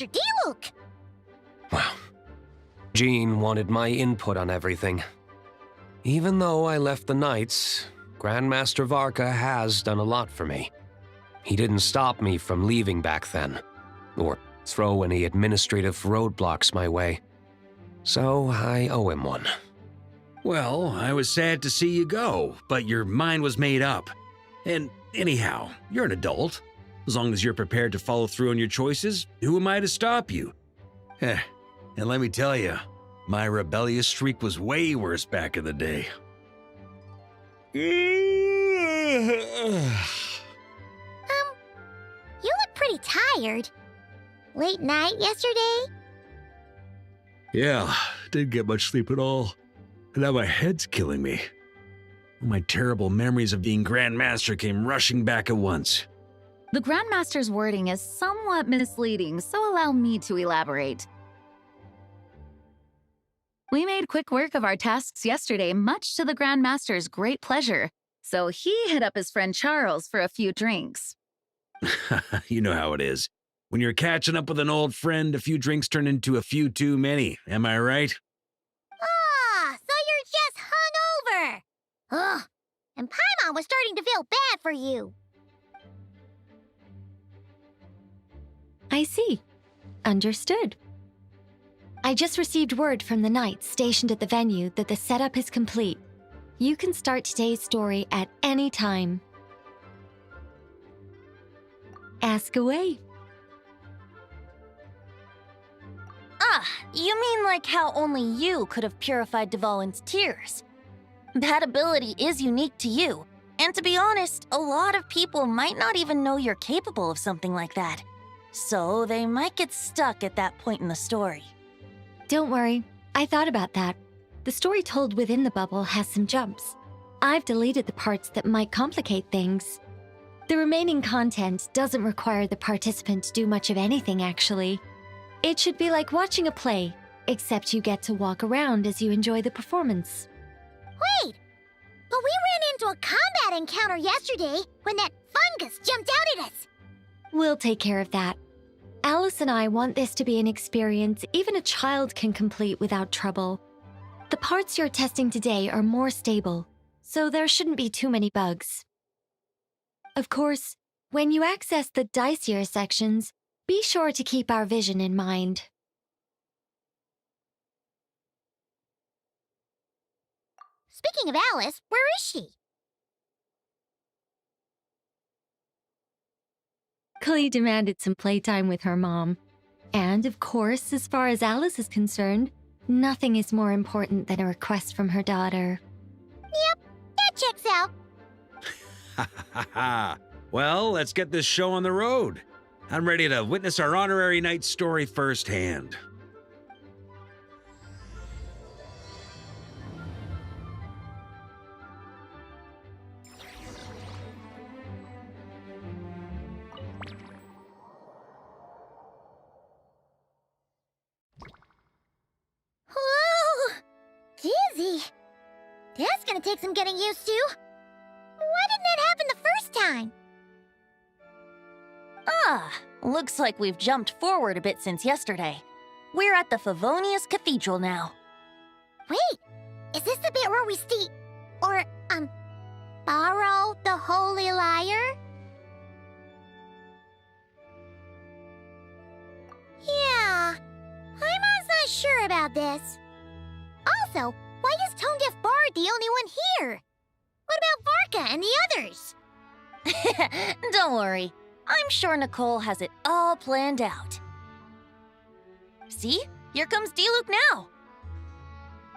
Grandmaster Diluc! Well, Jean wanted my input on everything. Even though I left the Knights, Grandmaster Varka has done a lot for me. He didn't stop me from leaving back then, or throw any administrative roadblocks my way. So I owe him one. Well, I was sad to see you go, but your mind was made up. And anyhow, you're an adult. As long as you're prepared to follow through on your choices, who am I to stop you? And let me tell you, my rebellious streak was way worse back in the day. You look pretty tired. Late night yesterday? Yeah, didn't get much sleep at all. And now my head's killing me. My terrible memories of being Grandmaster came rushing back at once. The Grandmaster's wording is somewhat misleading, so allow me to elaborate. We made quick work of our tasks yesterday, much to the Grandmaster's great pleasure, so he hit up his friend Charles for a few drinks. You know how it is. When you're catching up with an old friend, a few drinks turn into a few too many, am I right? Ah, so you're just hungover! Ugh, and Paimon was starting to feel bad for you. I see. Understood. I just received word from the Knights stationed at the venue that the setup is complete. You can start today's story at any time. Ask away. Ah, you mean like how only you could have purified Dvalin's tears? That ability is unique to you, and to be honest, a lot of people might not even know you're capable of something like that. So they might get stuck at that point in the story. Don't worry, I thought about that. The story told within the bubble has some jumps. I've deleted the parts that might complicate things. The remaining content doesn't require the participant to do much of anything, actually. It should be like watching a play, except you get to walk around as you enjoy the performance. Wait! But we ran into a combat encounter yesterday when that fungus jumped out at us! We'll take care of that. Alice and I want this to be an experience even a child can complete without trouble. The parts you're testing today are more stable, so there shouldn't be too many bugs. Of course, when you access the dicier sections, be sure to keep our vision in mind. Speaking of Alice, where is she? Klee demanded some playtime with her mom. And of course, as far as Alice is concerned, nothing is more important than a request from her daughter. Yep, that checks out. Ha ha ha! Well, let's get this show on the road. I'm ready to witness our honorary knight story firsthand. Whoa! Dizzy! That's gonna take some getting used to. Why didn't that happen the first time? Ah, looks like we've jumped forward a bit since yesterday. We're at the Favonius Cathedral now. Wait, is this the bit where we borrow the Holy Lyre? Yeah, Paimon's not sure about this. Also, why is Tone Deaf Bard the only one here? What about Varka and the others? Don't worry, I'm sure Nicole has it all planned out. See? Here comes Diluc now!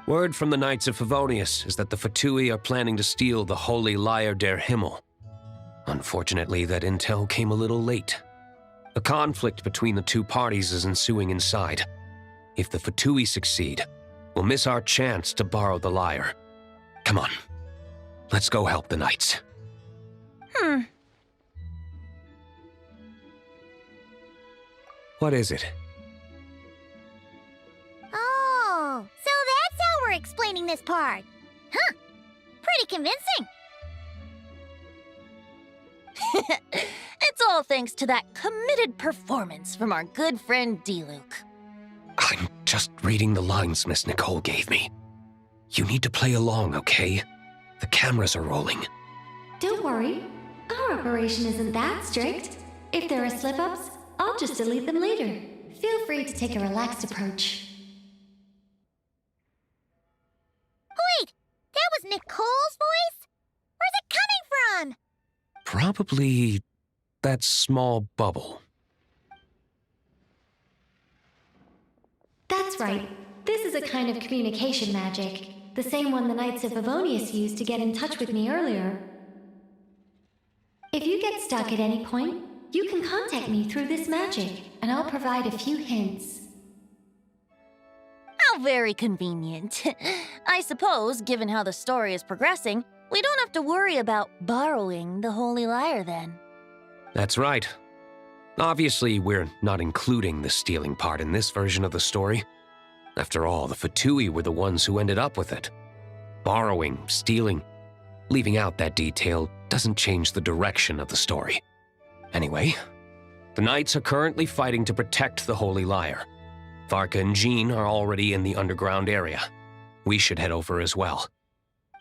Word from the Knights of Favonius is that the Fatui are planning to steal the Holy Lyre der Himmel. Unfortunately, that intel came a little late. A conflict between the two parties is ensuing inside. If the Fatui succeed, we'll miss our chance to borrow the lyre. Come on, let's go help the Knights. What is it? Oh, so that's how we're explaining this part. Huh, pretty convincing. It's all thanks to that committed performance from our good friend D-Luke. I'm just reading the lines Miss Nicole gave me. You need to play along, okay? The cameras are rolling. Don't worry. Our operation isn't that strict. If there are slip-ups, I'll just delete them later. Feel free to take a relaxed approach. Wait, that was Nicole's voice? Where's it coming from? Probably that small bubble. That's right. This is a kind of communication magic. The same one the Knights of Favonius used to get in touch with me earlier. If you get stuck at any point, you can contact me through this magic, and I'll provide a few hints. How very convenient. I suppose, given how the story is progressing, we don't have to worry about borrowing the Holy Lyre then. That's right. Obviously, we're not including the stealing part in this version of the story. After all, the Fatui were the ones who ended up with it. Borrowing, stealing, leaving out that detail doesn't change the direction of the story. Anyway, the Knights are currently fighting to protect the Holy Lyre. Varka and Jean are already in the underground area. We should head over as well.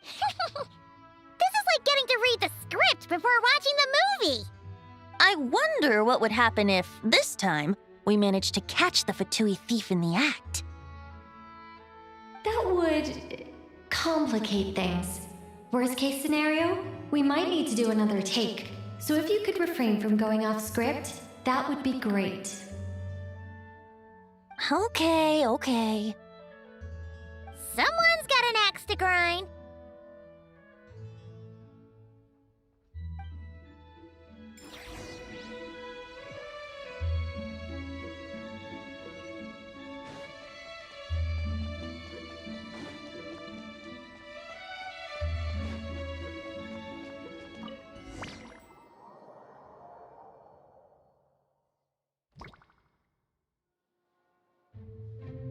This is like getting to read the script before watching the movie. I wonder what would happen if, this time, we managed to catch the Fatui thief in the act. That would complicate things. Worst case scenario, we might need to do another take. So if you could refrain from going off script, that would be great. Okay. Someone's got an axe to grind.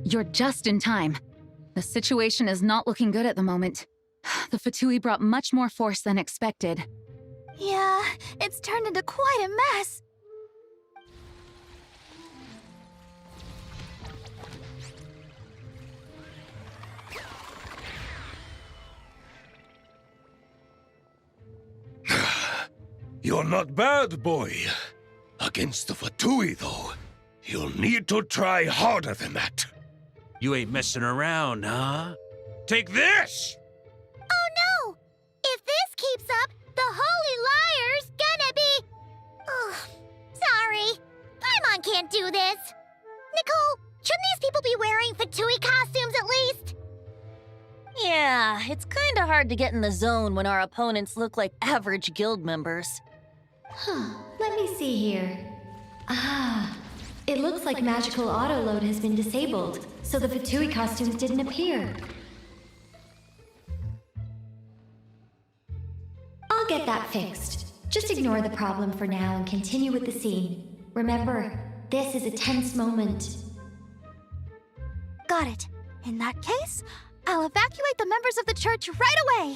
You're just in time. The situation is not looking good at the moment. The Fatui brought much more force than expected. Yeah, it's turned into quite a mess. You're not bad, boy. Against the Fatui, though, you'll need to try harder than that. You ain't messing around, huh? Take this! Oh no! If this keeps up, the Holy Lyre's gonna be... Ugh, sorry. Paimon can't do this. Nicole, shouldn't these people be wearing Fatui costumes at least? Yeah, it's kinda hard to get in the zone when our opponents look like average guild members. Let me see here. It looks like magical autoload has been disabled, so the Fatui costumes didn't appear. I'll get that fixed. Just ignore the problem for now and continue with the scene. Remember, this is a tense moment. Got it. In that case, I'll evacuate the members of the church right away.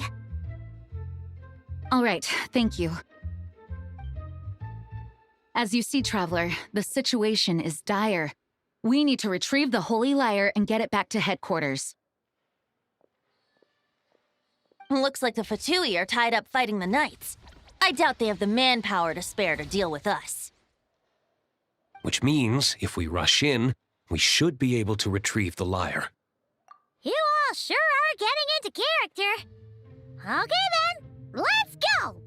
All right, thank you. As you see, Traveler, the situation is dire. We need to retrieve the Holy Lyre and get it back to headquarters. Looks like the Fatui are tied up fighting the Knights. I doubt they have the manpower to spare to deal with us. Which means, if we rush in, we should be able to retrieve the lyre. You all sure are getting into character. Okay then, let's go!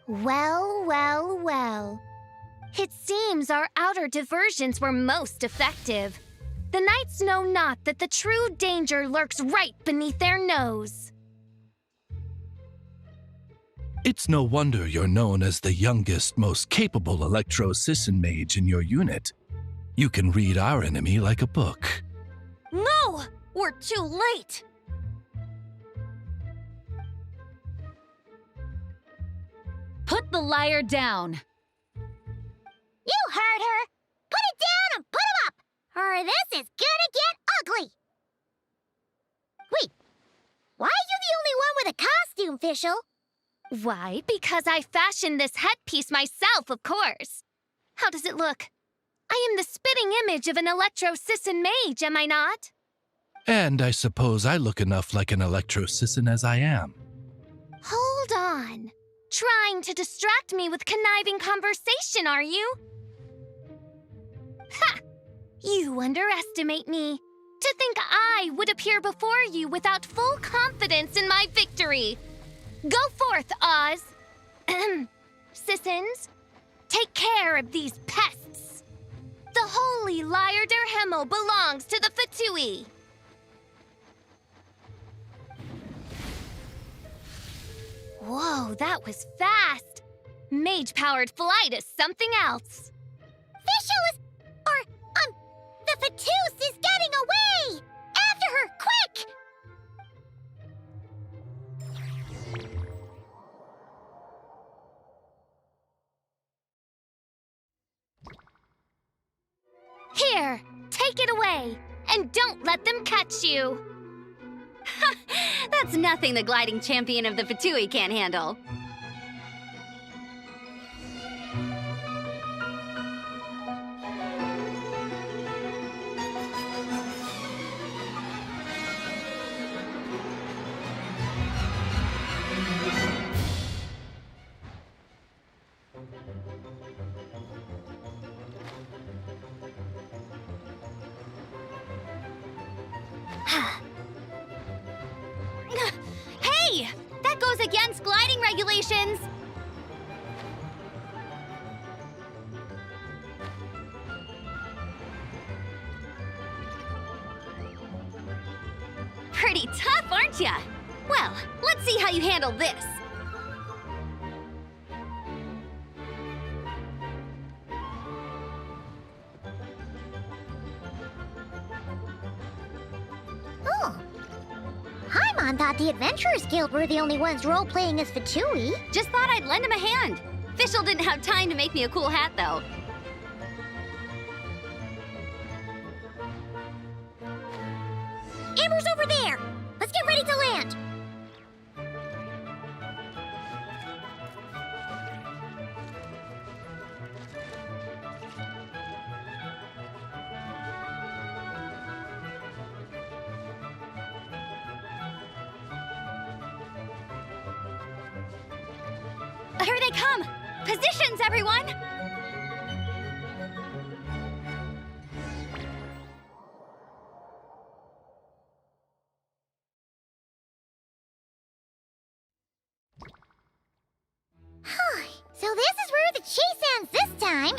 Well, well, well. It seems our outer diversions were most effective. The knights know not that the true danger lurks right beneath their nose. It's no wonder you're known as the youngest, most capable electro-Sisson mage in your unit. You can read our enemy like a book. No! We're too late! Put the liar down. You heard her! Put it down and put him up! Or this is gonna get ugly! Wait, why are you the only one with a costume, Fischl? Why? Because I fashioned this headpiece myself, of course. How does it look? I am the spitting image of an electro-Sisson mage, am I not? And I suppose I look enough like an electro-Sisson as I am. Hold on. Trying to distract me with conniving conversation, are you? Ha! You underestimate me. To think I would appear before you without full confidence in my victory. Go forth, Oz. Sissons, take care of these pests. The holy Lyre der Himmel belongs to the Fatui. Whoa, that was fast. Mage-powered flight is something else. Fischl is... the Fatus is getting away! After her, quick! Here, take it away, and don't let them catch you. That's nothing the gliding champion of the Fatui can't handle. Hey! That goes against gliding regulations! Pretty tough, aren't ya? Well, let's see how you handle this. Oh. Paimon thought the Adventurers Guild were the only ones role-playing as Fatui. Just thought I'd lend him a hand. Fischl didn't have time to make me a cool hat, though. Amber's over there! Let's get ready to land! Here they come! Positions, everyone! So this is where the chase ends this time!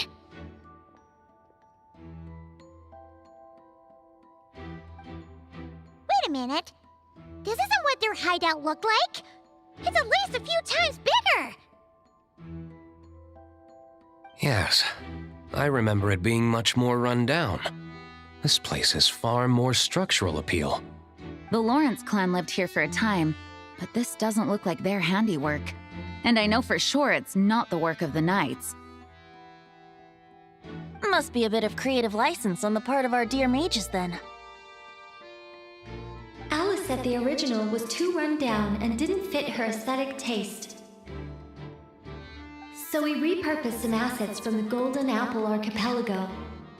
Wait a minute. This isn't what their hideout looked like! It's at least a few times bigger! Yes, I remember it being much more run down. This place has far more structural appeal. The Lawrence clan lived here for a time, but this doesn't look like their handiwork. And I know for sure it's not the work of the knights. Must be a bit of creative license on the part of our dear mages, then. Alice said the original was too run down and didn't fit her aesthetic taste. So we repurposed some assets from the Golden Apple Archipelago.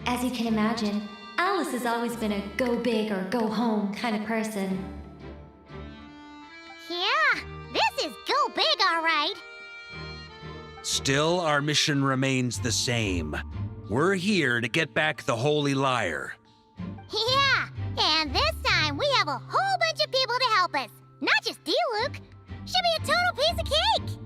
As you can imagine, Alice has always been a go big or go home kind of person. Yeah, this is go big, all right. Still, our mission remains the same. We're here to get back the Holy Lyre. Yeah, and this time we have a whole bunch of people to help us. Not just Diluc. Should be a total piece of cake.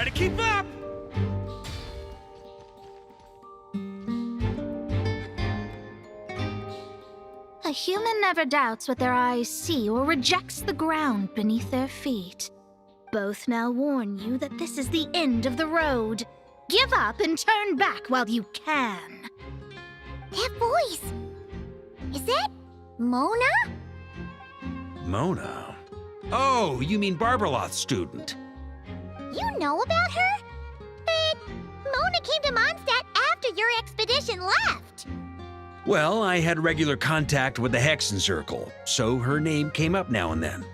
Try to keep up! A human never doubts what their eyes see or rejects the ground beneath their feet. Both now warn you that this is the end of the road. Give up and turn back while you can. That voice! Is that Mona? Mona? Oh, you mean Barbarloth's student. You know about her? But Mona came to Mondstadt after your expedition left. Well, I had regular contact with the Hexen Circle, so her name came up now and then.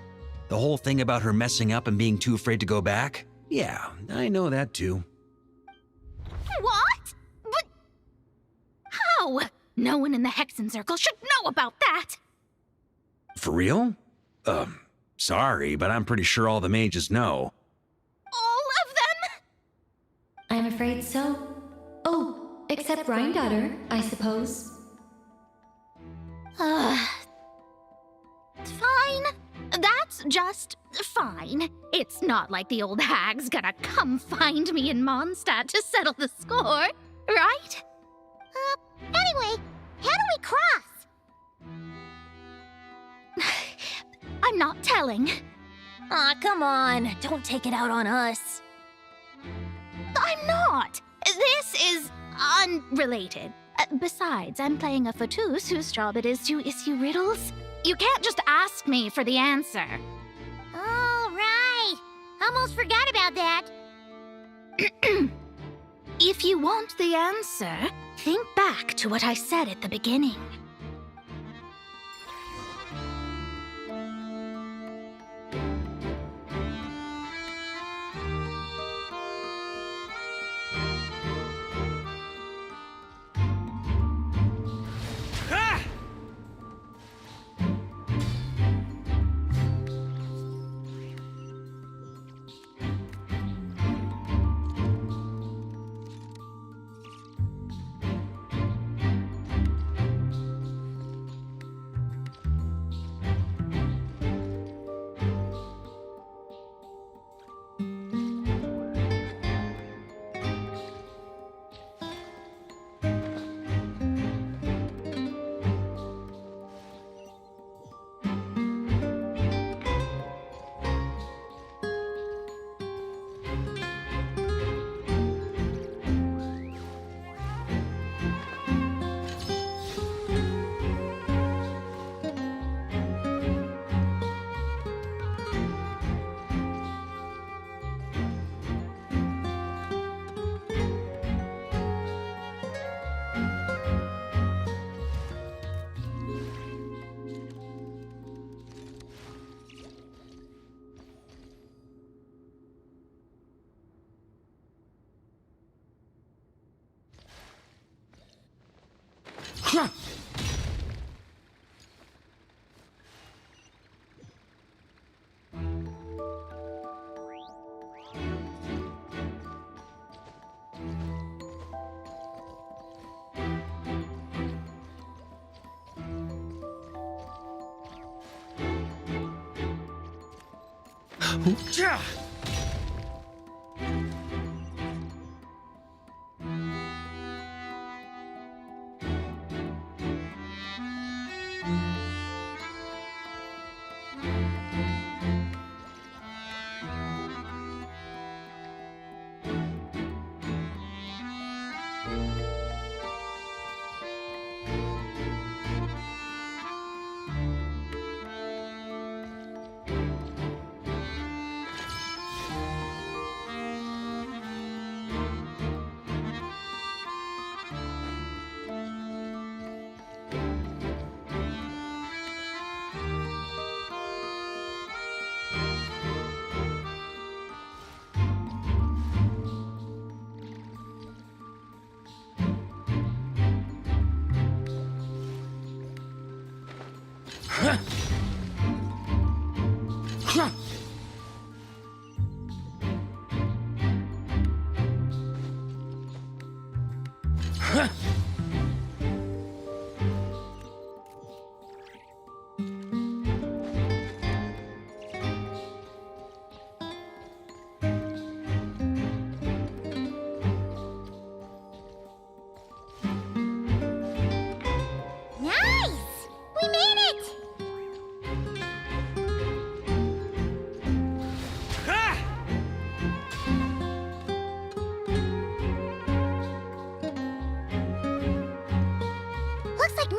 The whole thing about her messing up and being too afraid to go back? Yeah, I know that too. What? But how? No one in the Hexen Circle should know about that. For real? Sorry, but I'm pretty sure all the mages know. All of them? I'm afraid so. Oh, except Rhindaughter, I suppose. Fine. That's just fine. It's not like the old hag's gonna come find me in Mondstadt to settle the score, right? Anyway, how do we cross? I'm not telling. Aw, come on. Don't take it out on us. I'm not. This is unrelated. Besides, I'm playing a Fatus whose job it is to issue riddles. You can't just ask me for the answer. Oh, right. Almost forgot about that. If you want the answer, think back to what I said at the beginning.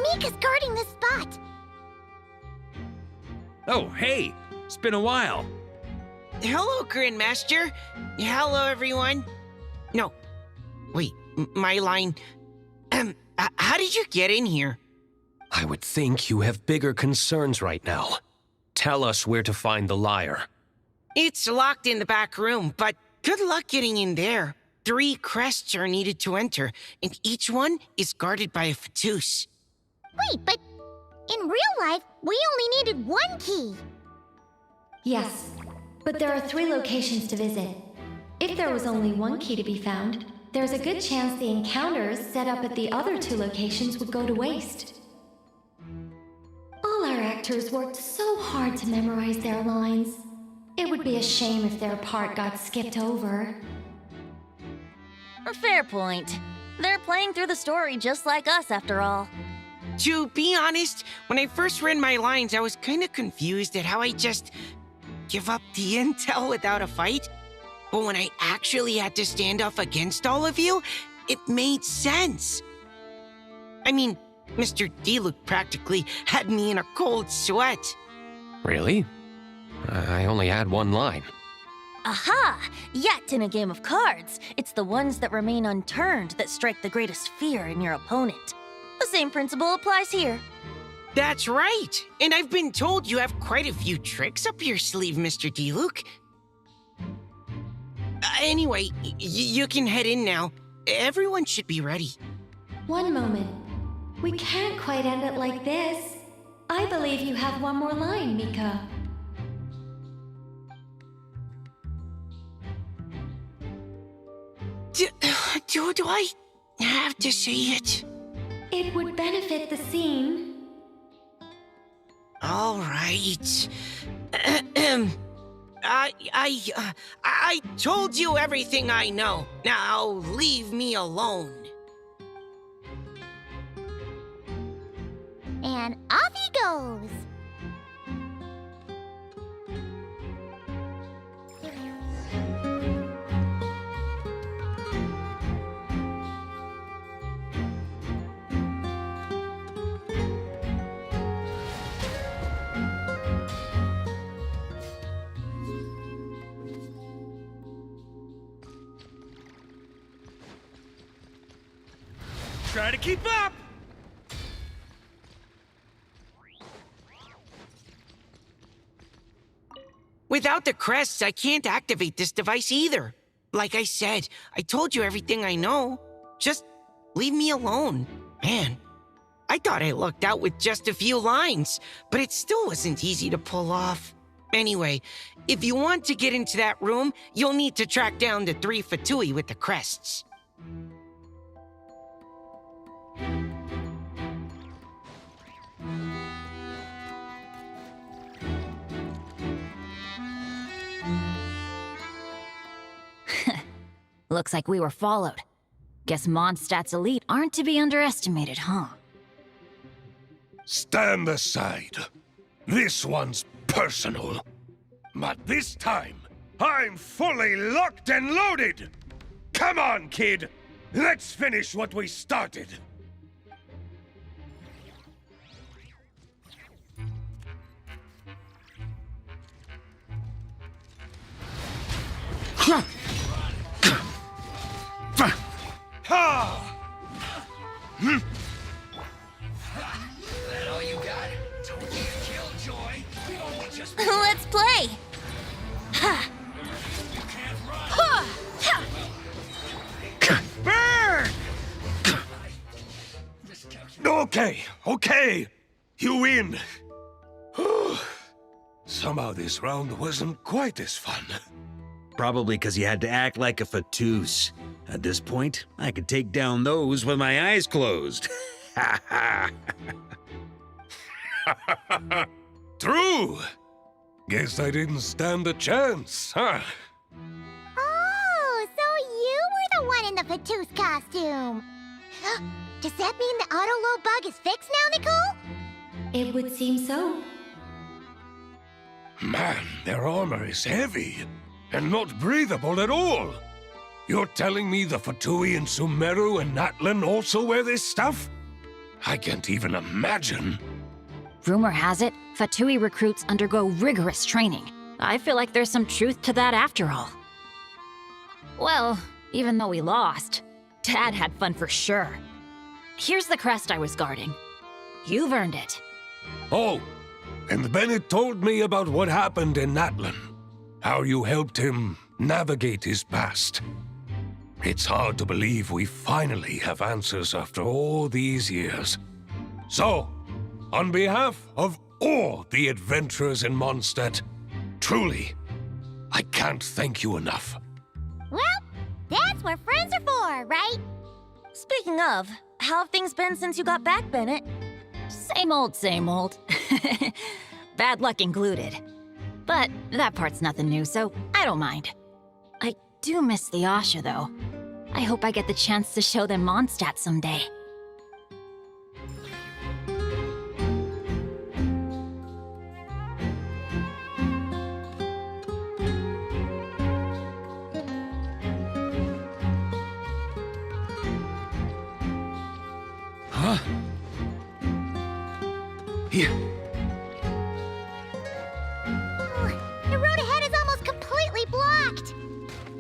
Mika's guarding this spot. Oh, hey! It's been a while. Hello, Grandmaster. Hello, everyone. No. Wait, my line. How did you get in here? I would think you have bigger concerns right now. Tell us where to find the lyre. It's locked in the back room, but good luck getting in there. 3 crests are needed to enter, and each one is guarded by a Fatus. Wait, but in real life, we only needed 1 key. Yes, but there are 3 locations to visit. If there was only 1 key to be found, there's a good chance the encounters set up at the other 2 locations would go to waste. All our actors worked so hard to memorize their lines. It would be a shame if their part got skipped over. A fair point. They're playing through the story just like us, after all. To be honest, when I first read my lines, I was kind of confused at how I just give up the intel without a fight. But when I actually had to stand up against all of you, it made sense. I mean, Mr. Diluc practically had me in a cold sweat. Really? I only had 1 line. Aha! Yet in a game of cards, it's the ones that remain unturned that strike the greatest fear in your opponent. The same principle applies here. That's right. And I've been told you have quite a few tricks up your sleeve, Mr. Diluc. Anyway, you can head in now. Everyone should be ready. One moment. We can't quite end it like this. I believe you have 1 more line, Mika. Do I have to say it? It would benefit the scene. All right. I told you everything I know. Now leave me alone. And off he goes. Try to keep up! Without the crests, I can't activate this device either. Like I said, I told you everything I know. Just leave me alone. Man, I thought I lucked out with just a few lines, but it still wasn't easy to pull off. Anyway, if you want to get into that room, you'll need to track down the 3 Fatui with the crests. Looks like we were followed. Guess Mondstadt's elite aren't to be underestimated, huh? Stand aside. This one's personal. But this time, I'm fully locked and loaded! Come on, kid! Let's finish what we started! Ha! Let's play! Burn! Okay. You win. Somehow this round wasn't quite as fun. Probably because you had to act like a Fatus. At this point, I could take down those with my eyes closed. True. Guess I didn't stand a chance, huh? Oh, so you were the one in the Fatus costume. Does that mean the auto-load bug is fixed now, Nicole? It would seem so. Man, their armor is heavy and not breathable at all. You're telling me the Fatui in Sumeru and Natlan also wear this stuff? I can't even imagine. Rumor has it, Fatui recruits undergo rigorous training. I feel like there's some truth to that after all. Well, even though we lost, Dad had fun for sure. Here's the crest I was guarding. You've earned it. Oh, and Bennett told me about what happened in Natlan. How you helped him navigate his past. It's hard to believe we finally have answers after all these years. So, on behalf of all the adventurers in Mondstadt, truly, I can't thank you enough. Well, that's what friends are for, right? Speaking of, how have things been since you got back, Bennett? Same old, same old. Bad luck included. But that part's nothing new, so I don't mind. I do miss the Asha, though. I hope I get the chance to show them Mondstadt someday. Huh? Here. The road ahead is almost completely blocked.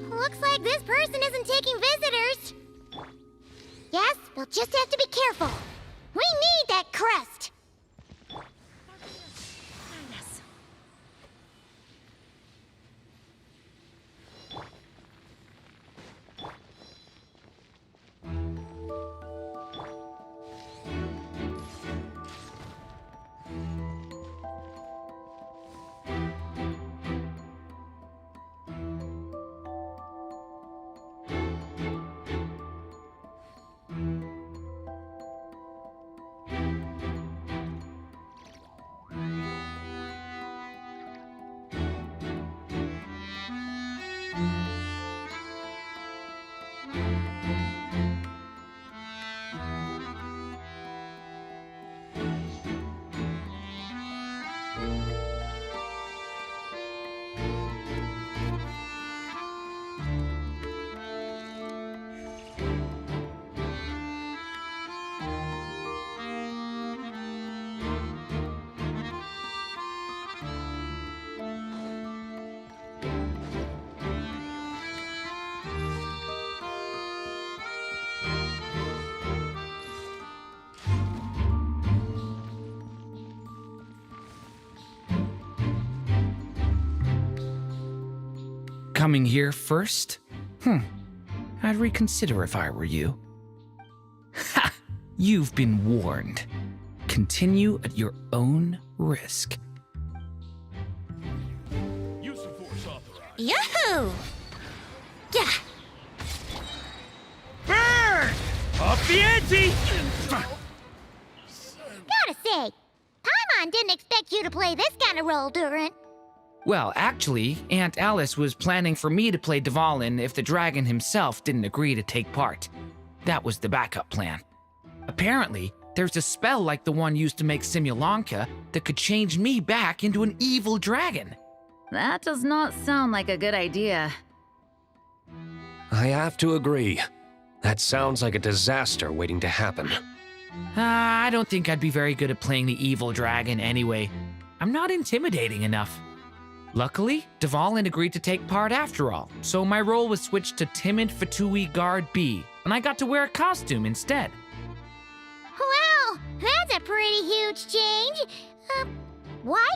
Looks like this person isn't taking visitors. Yes, we'll just have to be careful. We need that crest. Coming here first? I'd reconsider if I were you. Ha! You've been warned. Continue at your own risk. Use of force authorized. Yahoo! Yeah. Burn! Up the ante! Gotta say, Paimon didn't expect you to play this kind of role, Durant. Well, actually, Aunt Alice was planning for me to play Dvalin if the dragon himself didn't agree to take part. That was the backup plan. Apparently, there's a spell like the one used to make Simulanka that could change me back into an evil dragon. That does not sound like a good idea. I have to agree. That sounds like a disaster waiting to happen. I don't think I'd be very good at playing the evil dragon anyway. I'm not intimidating enough. Luckily, Dvalin agreed to take part after all, so my role was switched to timid Fatui Guard B, and I got to wear a costume instead. Wow, that's a pretty huge change. Why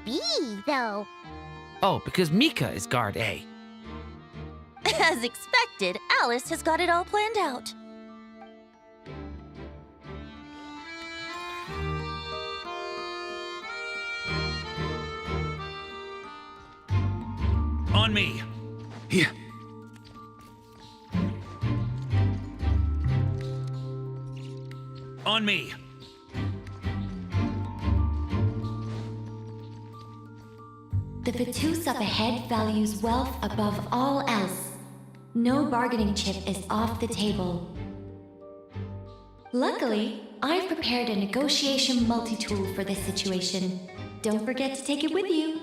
B, though? Oh, because Mika is Guard A. As expected, Alice has got it all planned out. On me. Here. On me. The Vatus up ahead values wealth above all else. No bargaining chip is off the table. Luckily, I've prepared a negotiation multi-tool for this situation. Don't forget to take it with you.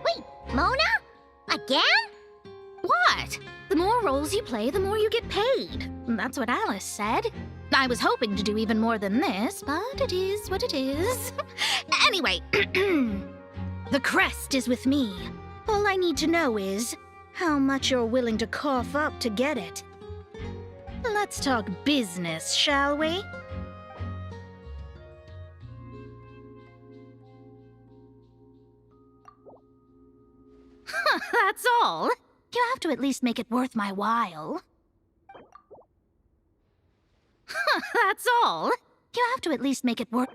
Wait, Mona? Again? roles you play, the more you get paid. That's what Alice said. I was hoping to do even more than this, but it is what it is. Anyway, the crest is with me. All I need to know is how much you're willing to cough up to get it. Let's talk business, shall we? That's all. You have to at least make it worth my while. That's all. You have to at least make it worth...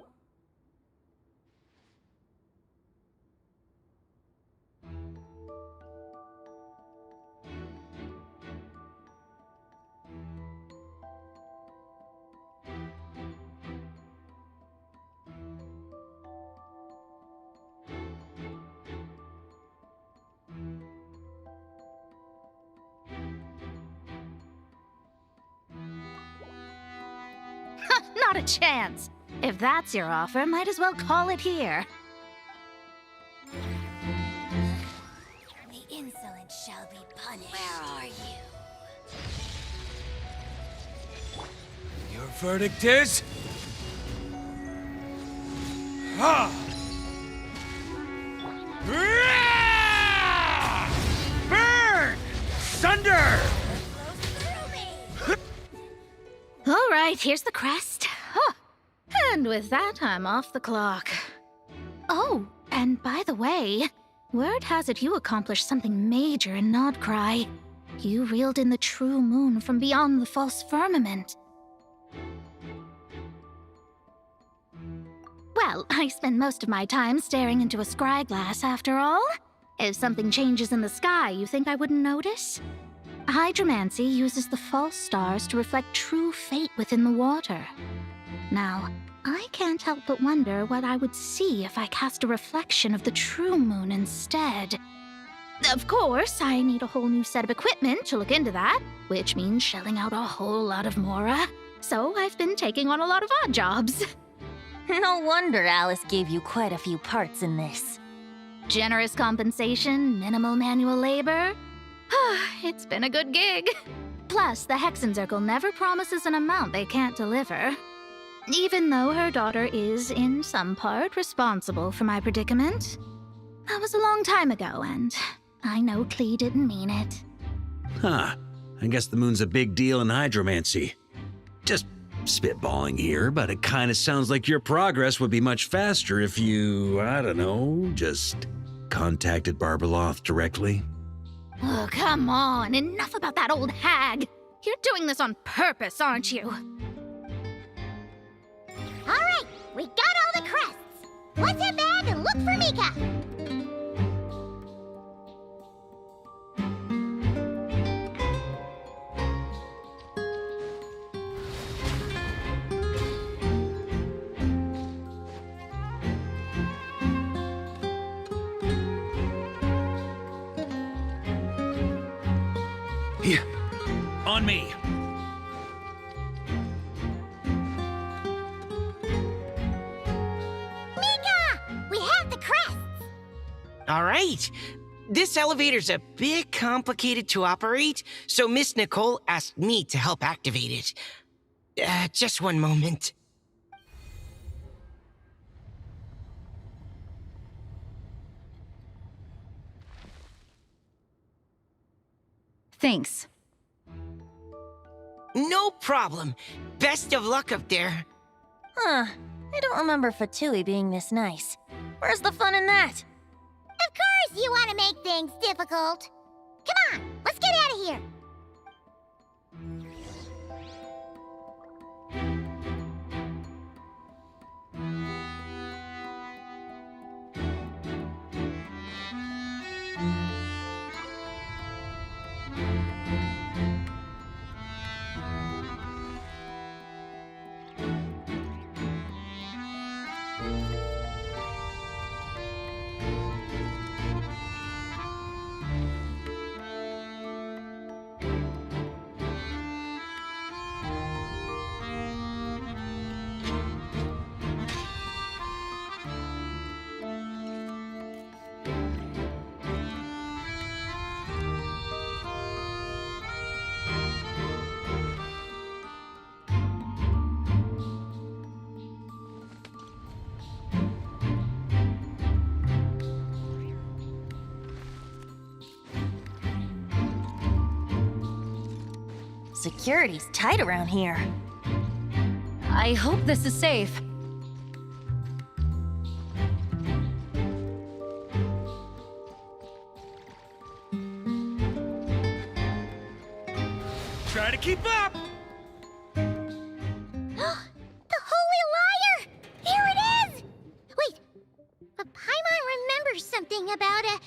Not a chance. If that's your offer, might as well call it here. The insolent shall be punished. Where are you? Your verdict is? Ha! Burn! Thunder! All right, here's the crest. Huh. And with that, I'm off the clock. Oh, and by the way, word has it you accomplished something major in Nodcry. You reeled in the true moon from beyond the false firmament. Well, I spend most of my time staring into a scry glass after all. If something changes in the sky, you think I wouldn't notice? Hydromancy uses the false stars to reflect true fate within the water. Now, I can't help but wonder what I would see if I cast a reflection of the true moon instead. Of course, I need a whole new set of equipment to look into that, which means shelling out a whole lot of mora. So I've been taking on a lot of odd jobs. No wonder Alice gave you quite a few parts in this. Generous compensation, minimal manual labor. It's been a good gig. Plus, the Hexen Circle never promises an amount they can't deliver. Even though her daughter is, in some part, responsible for my predicament. That was a long time ago, and I know Klee didn't mean it. Huh. I guess the moon's a big deal in hydromancy. Just spitballing here, but it kind of sounds like your progress would be much faster if you, I don't know, just contacted Barbeloth directly. Oh, come on. Enough about that old hag. You're doing this on purpose, aren't you? All right, we got all the crests. What's that bag and look for Mika? Here, on me. Mika! We have the crests! All right. This elevator's a bit complicated to operate, so Miss Nicole asked me to help activate it. Just one moment. Thanks. No problem. Best of luck up there. Huh. I don't remember Fatui being this nice. Where's the fun in that? Of course you want to make things difficult. Come on, let's get out of here. Security's tight around here. I hope this is safe. Try to keep up! The Holy Liar! Here it is! Wait, but Paimon remembers something about a...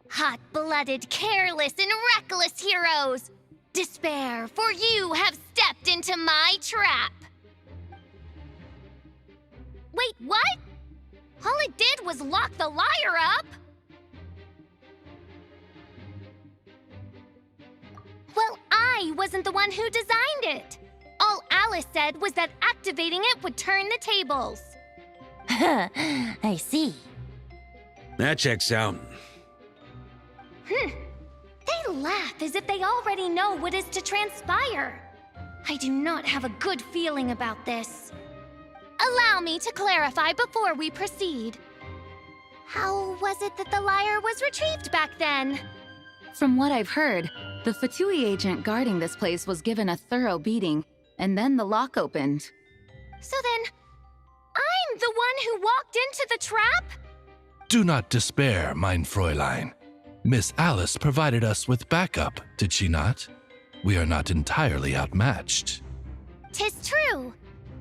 Hot-blooded, careless, and reckless heroes! Despair, for you have stepped into my trap! Wait, what? All it did was lock the liar up! Well, I wasn't the one who designed it. All Alice said was that activating it would turn the tables. I see. That checks out. They laugh as if they already know what is to transpire. I do not have a good feeling about this. Allow me to clarify before we proceed. How was it that the liar was retrieved back then? From what I've heard, the Fatui agent guarding this place was given a thorough beating, and then the lock opened. So then, I'm the one who walked into the trap? Do not despair, mein Fräulein. Miss Alice provided us with backup, did she not? We are not entirely outmatched. 'Tis true,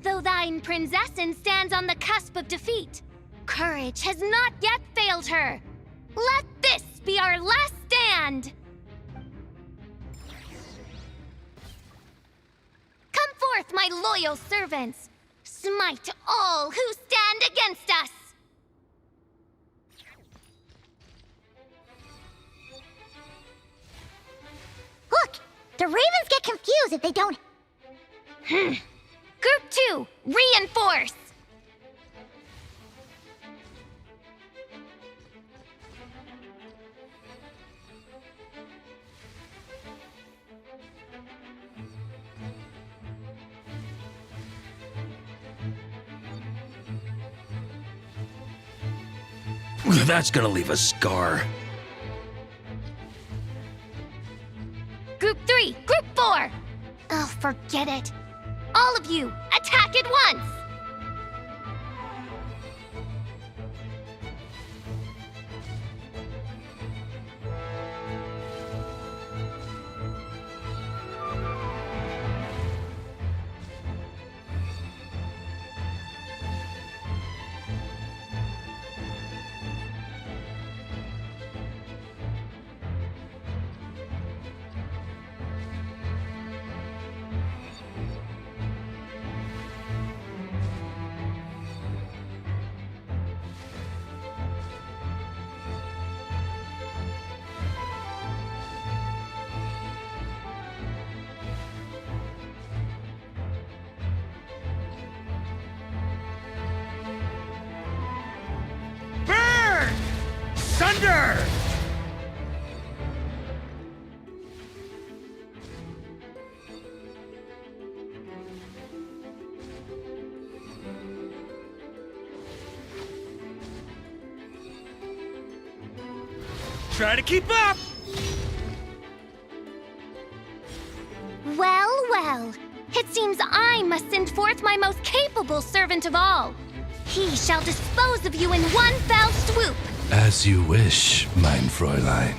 though thine Prinzessin stands on the cusp of defeat. Courage has not yet failed her. Let this be our last stand! Come forth, my loyal servants! Smite all who stand against us! Look! The Ravens get confused if they don't... Group 2, reinforce! That's gonna leave a scar. Group 3, Group 4! Oh, forget it. All of you, attack at once! Thunder! Try to keep up! Well, well. It seems I must send forth my most capable servant of all. He shall dispose of you in one fell swoop. As you wish, mein Fräulein.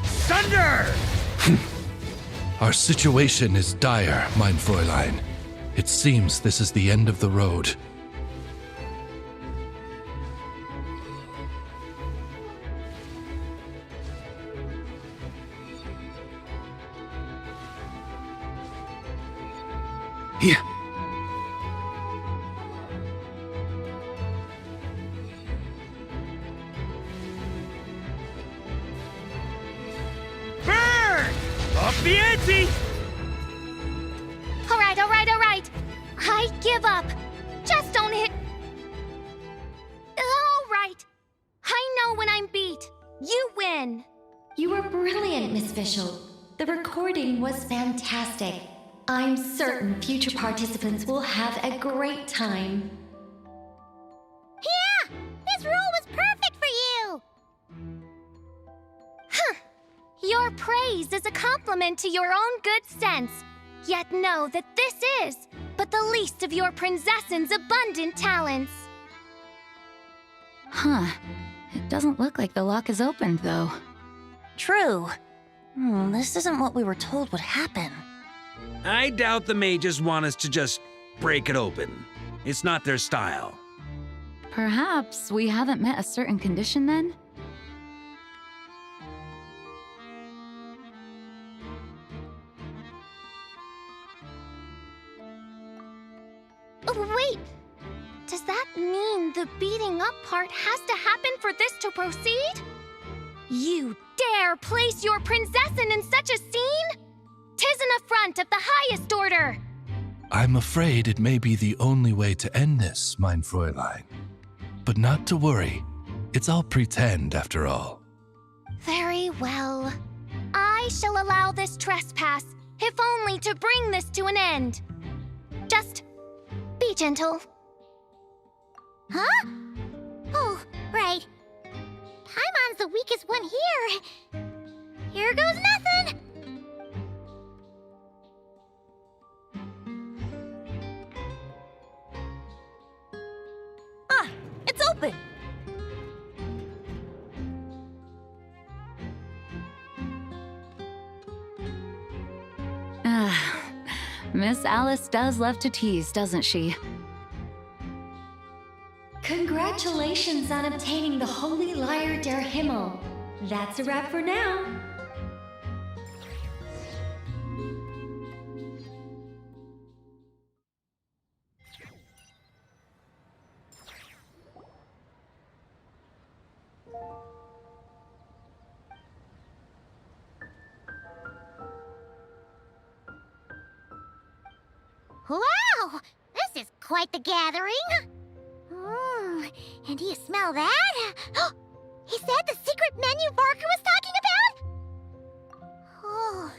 Thunder! Our situation is dire, mein Fräulein. It seems this is the end of the road. Yeah. Burn! Up the ante! All right, all right, all right. I give up. Just don't hit. All right. I know when I'm beat. You win. You were brilliant, Miss Fischl. The recording was fantastic. I'm certain future participants will have a great time. Yeah! This rule was perfect for you! Your praise is a compliment to your own good sense. Yet know that this is but the least of your princess's abundant talents. Huh. It doesn't look like the lock is opened, though. True. This isn't what we were told would happen. I doubt the mages want us to just break it open. It's not their style. Perhaps we haven't met a certain condition then? Oh, wait! Does that mean the beating up part has to happen for this to proceed? You dare place your princessin in such a scene? 'Tis an affront of the highest order! I'm afraid it may be the only way to end this, mein Fräulein. But not to worry. It's all pretend, after all. Very well. I shall allow this trespass, if only to bring this to an end. Just be gentle. Huh? Oh, right. Paimon's the weakest one here. Here goes nothing! Ah, it's open! Miss Alice does love to tease, doesn't she? Congratulations on obtaining the Holy Lyre der Himmel. That's a wrap for now. Wow! This is quite the gathering! And do you smell that? Is that the secret menu Varka was talking about? Oh,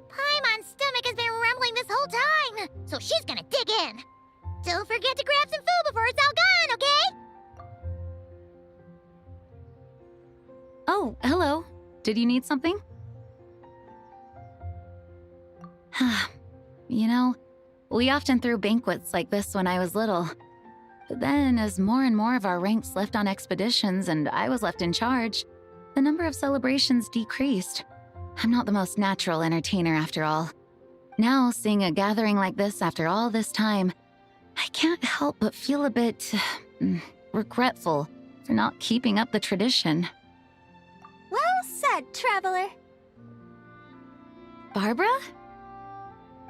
Paimon's stomach has been rumbling this whole time, so she's gonna dig in. Don't forget to grab some food before it's all gone, okay? Oh, hello. Did you need something? You know, we often threw banquets like this when I was little. But then, as more and more of our ranks left on expeditions and I was left in charge, the number of celebrations decreased. I'm not the most natural entertainer after all. Now, seeing a gathering like this after all this time, I can't help but feel a bit regretful for not keeping up the tradition. Well said, traveler. Barbara?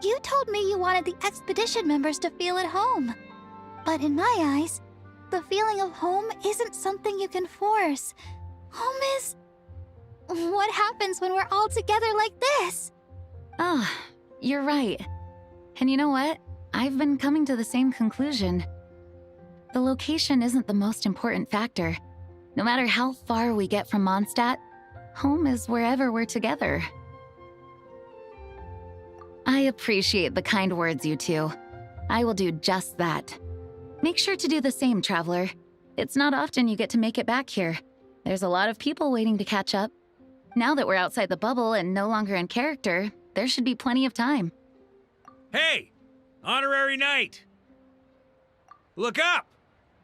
You told me you wanted the expedition members to feel at home. But in my eyes, the feeling of home isn't something you can force. Home is... what happens when we're all together like this? Oh, you're right. And you know what? I've been coming to the same conclusion. The location isn't the most important factor. No matter how far we get from Mondstadt, home is wherever we're together. I appreciate the kind words, you two. I will do just that. Make sure to do the same, traveler. It's not often you get to make it back here. There's a lot of people waiting to catch up. Now that we're outside the bubble and no longer in character, there should be plenty of time. Hey! Honorary knight! Look up!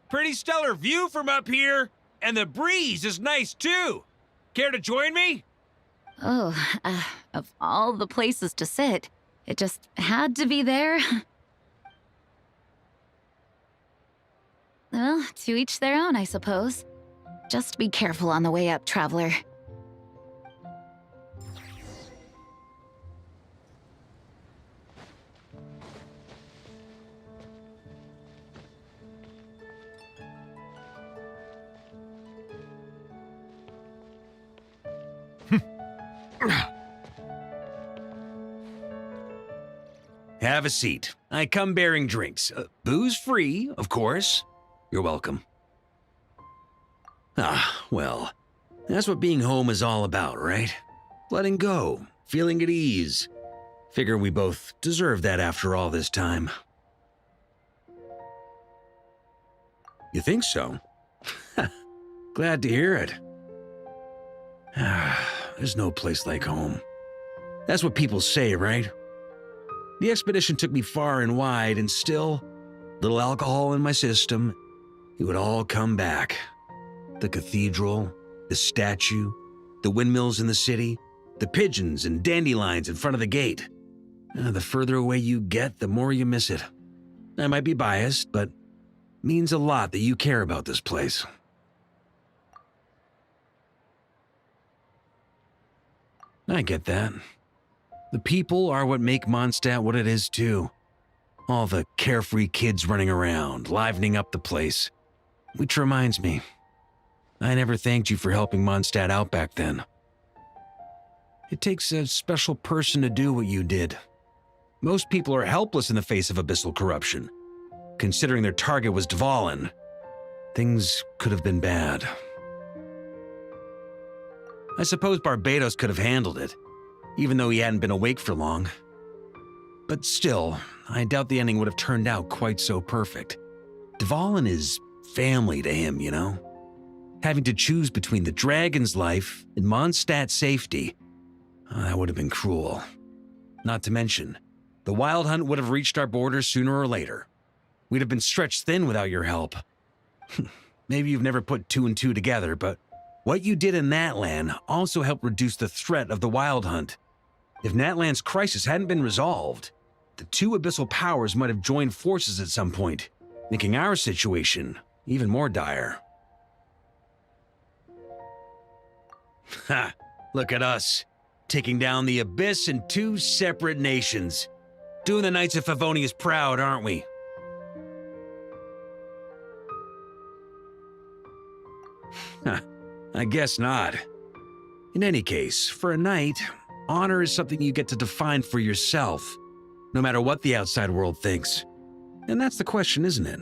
Pretty stellar view from up here, and the breeze is nice too. Care to join me? Oh, of all the places to sit, it just had to be there. Well, to each their own, I suppose. Just be careful on the way up, traveler. Have a seat. I come bearing drinks. Booze free, of course. You're welcome. Well, that's what being home is all about, right? Letting go, feeling at ease, Figure we both deserve that after all this time. You think so? Glad to hear it. There's no place like home. That's what people say, right? The expedition took me far and wide, and still, little alcohol in my system, it would all come back. The cathedral, the statue, the windmills in the city, the pigeons and dandelions in front of the gate. The further away you get, the more you miss it. I might be biased, but it means a lot that you care about this place. I get that. The people are what make Mondstadt what it is, too. All the carefree kids running around, livening up the place. Which reminds me, I never thanked you for helping Mondstadt out back then. It takes a special person to do what you did. Most people are helpless in the face of abyssal corruption. Considering their target was Dvalin, things could have been bad. I suppose Barbados could have handled it, even though he hadn't been awake for long. But still, I doubt the ending would have turned out quite so perfect. Dvalin is family to him, you know? Having to choose between the dragon's life and Mondstadt's safety, that would have been cruel. Not to mention, the Wild Hunt would have reached our borders sooner or later. We'd have been stretched thin without your help. Maybe you've never put two and two together, but what you did in Natlan also helped reduce the threat of the Wild Hunt. If Natlan's crisis hadn't been resolved, the two abyssal powers might have joined forces at some point, making our situation even more dire. Ha! Look at us, taking down the Abyss in two separate nations. Doing the Knights of Favonius proud, aren't we? I guess not. In any case, for a knight, honor is something you get to define for yourself, no matter what the outside world thinks. And that's the question, isn't it?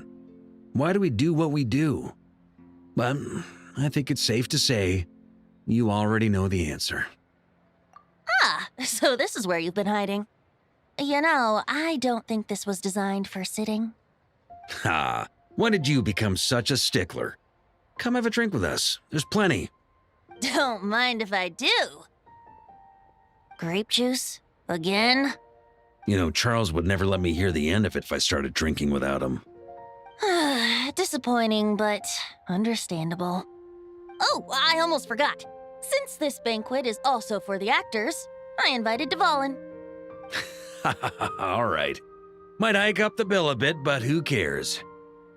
Why do we do what we do? But I think it's safe to say you already know the answer. Ah, so this is where you've been hiding. You know, I don't think this was designed for sitting. Ha! When did you become such a stickler? Come have a drink with us. There's plenty. Don't mind if I do. Grape juice? Again? You know, Charles would never let me hear the end of it if I started drinking without him. Disappointing, but understandable. Oh, I almost forgot. Since this banquet is also for the actors, I invited Dvalin. All right. Might hike up the bill a bit, but who cares?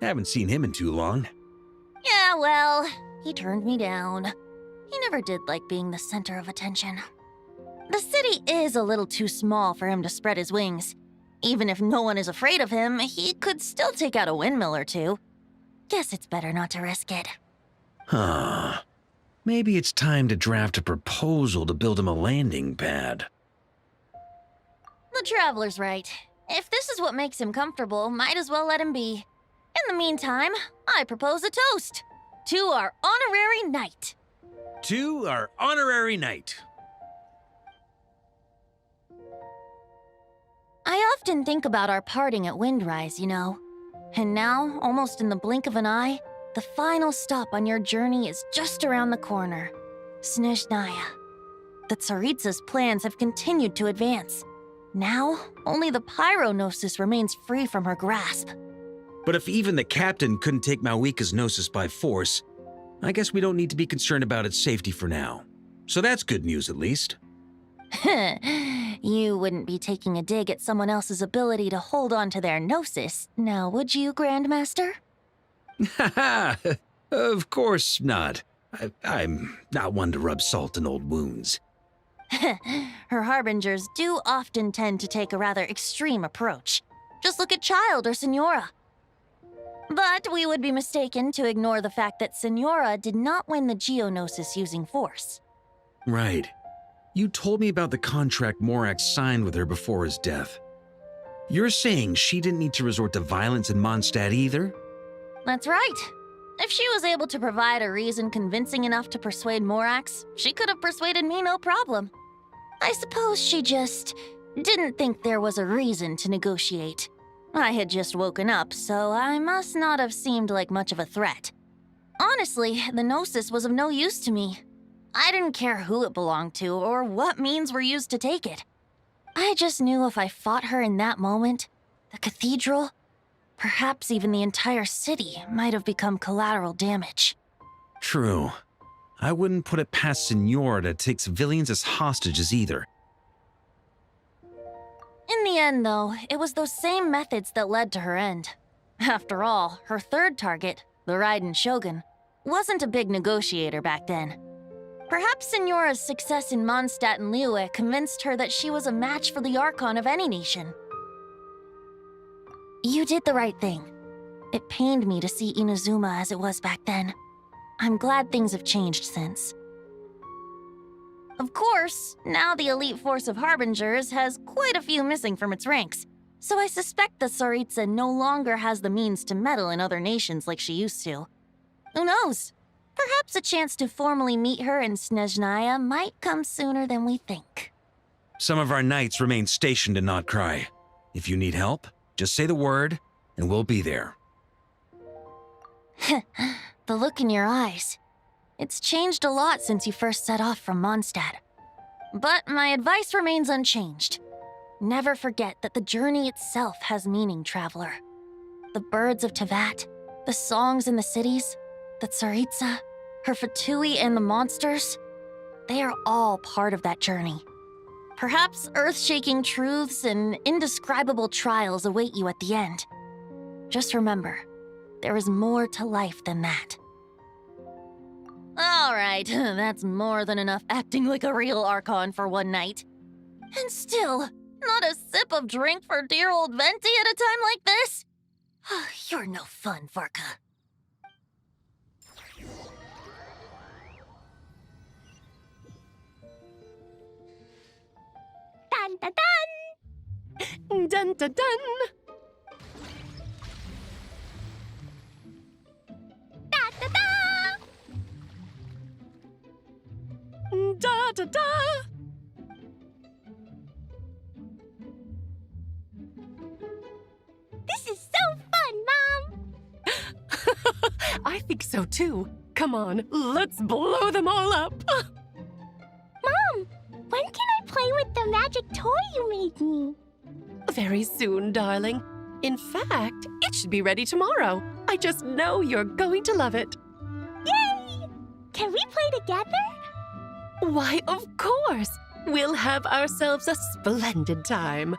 Haven't seen him in too long. Yeah, well, he turned me down. He never did like being the center of attention. The city is a little too small for him to spread his wings. Even if no one is afraid of him, he could still take out a windmill or two. Guess it's better not to risk it. Huh. Maybe it's time to draft a proposal to build him a landing pad. The Traveler's right. If this is what makes him comfortable, might as well let him be. In the meantime, I propose a toast to our honorary knight. To our honorary knight. I often think about our parting at Windrise, you know. And now, almost in the blink of an eye, the final stop on your journey is just around the corner. Snezhnaya. The Tsaritsa's plans have continued to advance. Now, only the Pyronosis remains free from her grasp. But if even the captain couldn't take Malwika's Gnosis by force, I guess we don't need to be concerned about its safety for now. So that's good news, at least. You wouldn't be taking a dig at someone else's ability to hold on to their Gnosis, now would you, Grandmaster? Haha, of course not. I'm not one to rub salt in old wounds. Her harbingers do often tend to take a rather extreme approach. Just look at Child or Senora. But we would be mistaken to ignore the fact that Senora did not win the Geonosis using force. Right. You told me about the contract Morax signed with her before his death. You're saying she didn't need to resort to violence in Mondstadt either? That's right. If she was able to provide a reason convincing enough to persuade Morax, she could have persuaded me no problem. I suppose she just didn't think there was a reason to negotiate. I had just woken up, so I must not have seemed like much of a threat. Honestly, the Gnosis was of no use to me. I didn't care who it belonged to or what means were used to take it. I just knew if I fought her in that moment, the cathedral, perhaps even the entire city, might have become collateral damage. True. I wouldn't put it past Senora to take civilians as hostages either. In the end, though, it was those same methods that led to her end. After all, her third target, the Raiden Shogun, wasn't a big negotiator back then. Perhaps Senora's success in Mondstadt and Liyue convinced her that she was a match for the Archon of any nation. You did the right thing. It pained me to see Inazuma as it was back then. I'm glad things have changed since. Of course, now the elite force of Harbingers has quite a few missing from its ranks, so I suspect that Tsaritsa no longer has the means to meddle in other nations like she used to. Who knows? Perhaps a chance to formally meet her in Snezhnaya might come sooner than we think. Some of our knights remain stationed in Not Cry. If you need help, just say the word, and we'll be there. The look in your eyes. It's changed a lot since you first set off from Mondstadt. But my advice remains unchanged. Never forget that the journey itself has meaning, traveler. The birds of Tevat, the songs in the cities, the Tsaritsa, her Fatui and the monsters, they are all part of that journey. Perhaps earth-shaking truths and indescribable trials await you at the end. Just remember, there is more to life than that. All right, that's more than enough acting like a real Archon for one night. And still, not a sip of drink for dear old Venti at a time like this? You're no fun, Varka. Dun dun dun! Dun dun dun! Da da da! Da da da! This is so fun, Mom! I think so too. Come on, let's blow them all up! Mom, when can I play with the magic toy you made me? Very soon, darling. In fact, it should be ready tomorrow. I just know you're going to love it. Yay! Can we play together? Why, of course! We'll have ourselves a splendid time.